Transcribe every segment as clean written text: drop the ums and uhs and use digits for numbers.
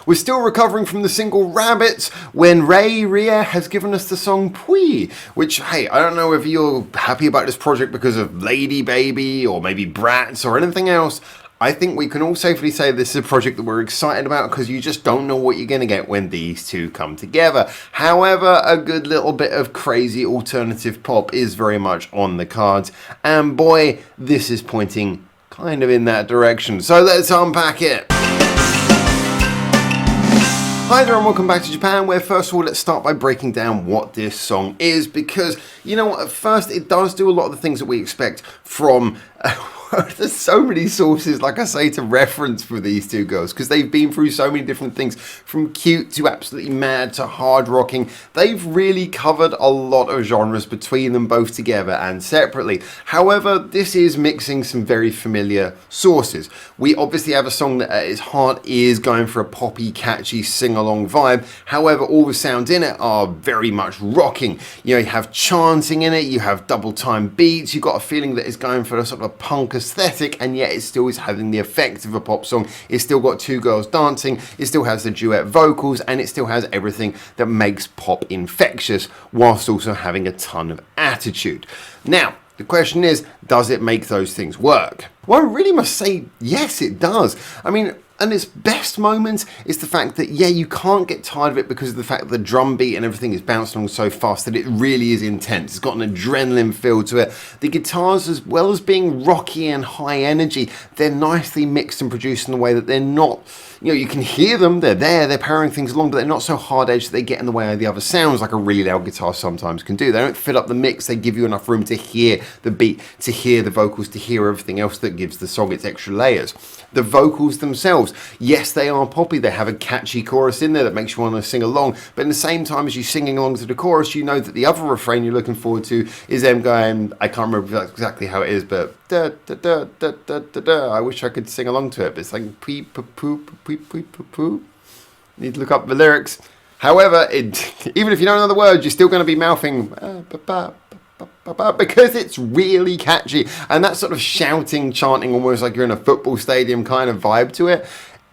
We're still recovering from the single Rabbits when REIRIE has given us the song PUI, which, hey, I don't know if you're happy about this project because of Ladybaby or maybe Brats or anything else. I think we can all safely say this is a project that we're excited about because you just don't know what you're going to get when these two come together. However, a good little bit of crazy alternative pop is very much on the cards, and boy, this is pointing kind of in that direction. So let's unpack it. Hi there and welcome back to Japan, where first of all let's start by breaking down what this song is, because you know what, at first it does do a lot of the things that we expect from there's so many sources, like I say, to reference for these two girls, because they've been through so many different things, from cute to absolutely mad to hard rocking. They've really covered a lot of genres between them, both together and separately. However, this is mixing some very familiar sources. We obviously have a song that at its heart is going for a poppy, catchy, sing-along vibe. However, all the sounds in it are very much rocking. You know, you have chanting in it, you have double-time beats, you've got a feeling that it's going for a sort of a punk aesthetic, and yet it still is having the effect of a pop song. It's still got two girls dancing, it still has the duet vocals, and it still has everything that makes pop infectious, whilst also having a ton of attitude. Now, the question is, does it make those things work? Well, I really must say, yes, it does. I mean, and its best moments is the fact that, yeah, you can't get tired of it because of the fact that the drum beat and everything is bouncing along so fast that it really is intense. It's got an adrenaline feel to it. The guitars, as well as being rocky and high energy, they're nicely mixed and produced in a way that they're not, you know, you can hear them, they're there, they're powering things along, but they're not so hard-edged that they get in the way of the other sounds like a really loud guitar sometimes can do. They don't fill up the mix, they give you enough room to hear the beat, to hear the vocals, to hear everything else that gives the song its extra layers. The vocals themselves, yes, they are poppy, they have a catchy chorus in there that makes you want to sing along, but in the same time as you're singing along to the chorus, you know that the other refrain you're looking forward to is them going, I can't remember exactly how it is, but da da da da da da da. I wish I could sing along to it, but it's like pee poo poo pee pee poo poo. Need to look up the lyrics. However, even if you don't know the words, you're still going to be mouthing because it's really catchy, and that sort of shouting, chanting, almost like you're in a football stadium kind of vibe to it.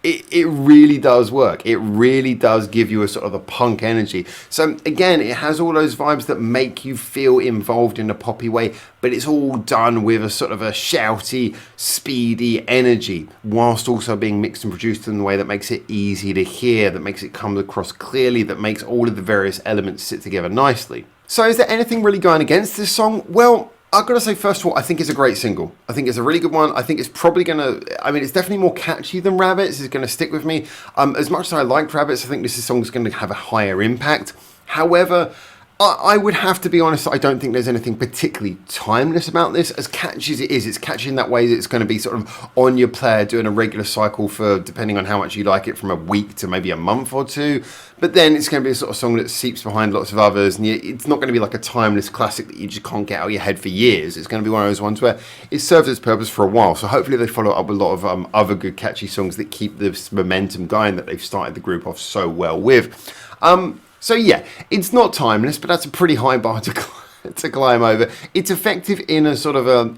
It really does work. It really does give you a sort of a punk energy. So again, it has all those vibes that make you feel involved in a poppy way, but it's all done with a sort of a shouty, speedy energy, whilst also being mixed and produced in a way that makes it easy to hear, that makes it come across clearly, that makes all of the various elements sit together nicely. So is there anything really going against this song? Well, I've got to say, first of all, I think it's a great single. I think it's a really good one. I think it's probably going to, I mean, it's definitely more catchy than Rabbits. It's going to stick with me. As much as I liked Rabbits, I think this song is going to have a higher impact. However, I would have to be honest, I don't think there's anything particularly timeless about this. As catchy as it is, it's catchy in that way that it's going to be sort of on your player doing a regular cycle for, depending on how much you like it, from a week to maybe a month or two. But then it's going to be a sort of song that seeps behind lots of others, and it's not going to be like a timeless classic that you just can't get out of your head for years. It's going to be one of those ones where it serves its purpose for a while. So hopefully they follow up with a lot of other good catchy songs that keep this momentum going that they've started the group off so well with. So yeah, it's not timeless, but that's a pretty high bar to climb over. It's effective in a sort of a,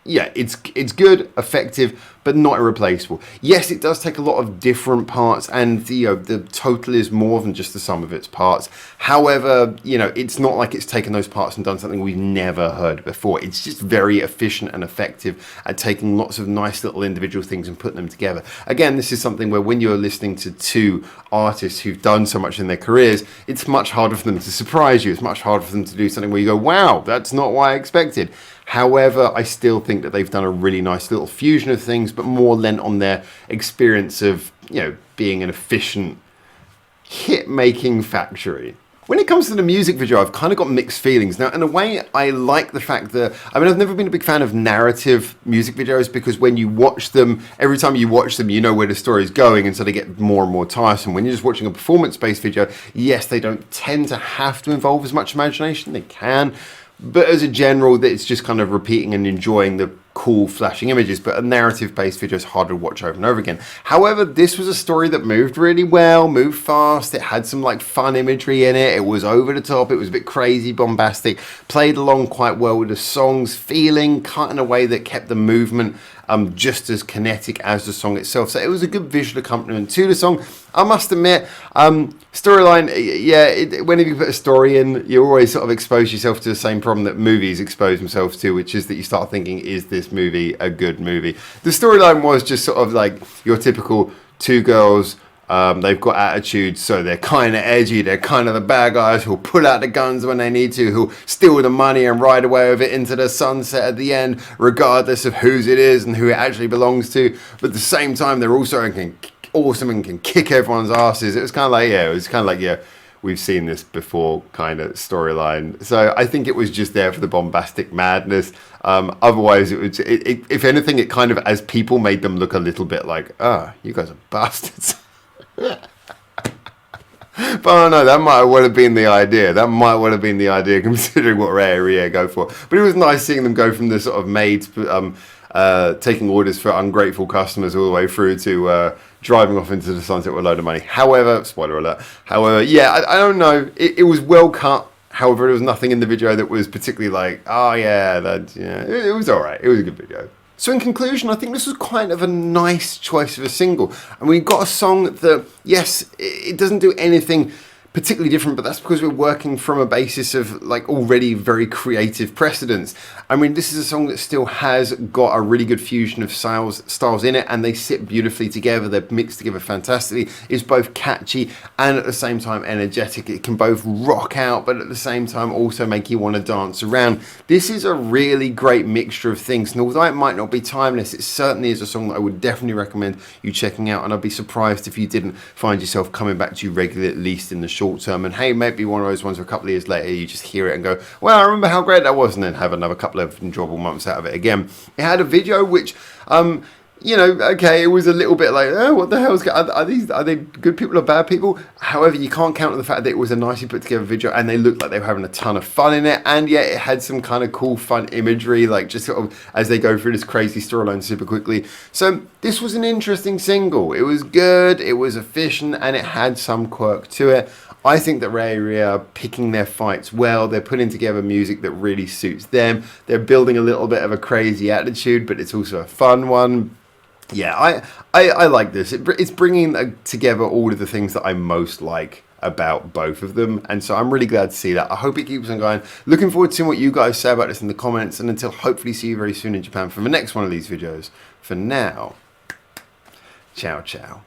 yeah, it's good, effective, but not irreplaceable. Yes, it does take a lot of different parts, and the total is more than just the sum of its parts. However, it's not like it's taken those parts and done something we've never heard before. It's just very efficient and effective at taking lots of nice little individual things and putting them together. Again, this is something where when you're listening to two artists who've done so much in their careers, it's much harder for them to surprise you. It's much harder for them to do something where you go, wow, that's not what I expected. However, I still think that they've done a really nice little fusion of things, but more lent on their experience of, being an efficient hit-making factory. When it comes to the music video, I've kind of got mixed feelings. Now, in a way, I like the fact that, I've never been a big fan of narrative music videos, because when you watch them, every time you watch them, you know where the story is going, and so they get more and more tiresome. When you're just watching a performance-based video, yes, they don't tend to have to involve as much imagination. They can. But as a general, it's just kind of repeating and enjoying the cool flashing images, but a narrative-based video is harder to watch over and over again. However, this was a story that moved really well, moved fast, it had some fun imagery in it, it was over the top, it was a bit crazy, bombastic, played along quite well with the song's feeling, cut in a way that kept the movement just as kinetic as the song itself. So it was a good visual accompaniment to the song. I must admit, storyline, yeah, whenever you put a story in, you always sort of expose yourself to the same problem that movies expose themselves to, which is that you start thinking, is this movie a good movie? The storyline was just sort of like your typical two girls. They've got attitudes, so they're kind of edgy. They're kind of the bad guys who'll pull out the guns when they need to, who'll steal the money and ride away with it into the sunset at the end, regardless of whose it is and who it actually belongs to. But at the same time, they're also awesome and can kick everyone's asses. It was kind of like, yeah, we've seen this before kind of storyline. So I think it was just there for the bombastic madness. Otherwise, if anything, it kind of, as people, made them look a little bit like, you guys are bastards. But I don't know, that might well have been the idea. Considering what REI and RIE go for. But it was nice seeing them go from the sort of maids taking orders for ungrateful customers all the way through to driving off into the sunset with a load of money. However, spoiler alert. However, yeah, I don't know. It was well cut. However, there was nothing in the video that was particularly like, it was all right. It was a good video. So in conclusion, I think this was kind of a nice choice of a single. And we got a song that, yes, it doesn't do anything particularly different, but that's because we're working from a basis of like already very creative precedents. I mean, this is a song that still has got a really good fusion of styles in it, and they sit beautifully together. They're mixed together fantastically. It's both catchy and at the same time energetic. It can both rock out, but at the same time also make you want to dance around. This is a really great mixture of things, and although it might not be timeless, it certainly is a song that I would definitely recommend you checking out, and I'd be surprised if you didn't find yourself coming back to you regularly, at least in the short term. And hey, maybe one of those ones where a couple of years later you just hear it and go, well, I remember how great that was, and then have another couple of enjoyable months out of it again. It had a video which okay, it was a little bit like, what the hell are they good people or bad people? However, you can't count on the fact that it was a nicely put together video, and they looked like they were having a ton of fun in it, and yet it had some kind of cool fun imagery, like just sort of as they go through this crazy storyline super quickly. So this was an interesting single. It was good, it was efficient, and it had some quirk to it. I think that REI and RIE are picking their fights well. They're putting together music that really suits them. They're building a little bit of a crazy attitude, but it's also a fun one. Yeah, I like this. It's bringing together all of the things that I most like about both of them, and so I'm really glad to see that. I hope it keeps on going. Looking forward to seeing what you guys say about this in the comments, and until hopefully see you very soon in Japan for the next one of these videos. For now, ciao ciao.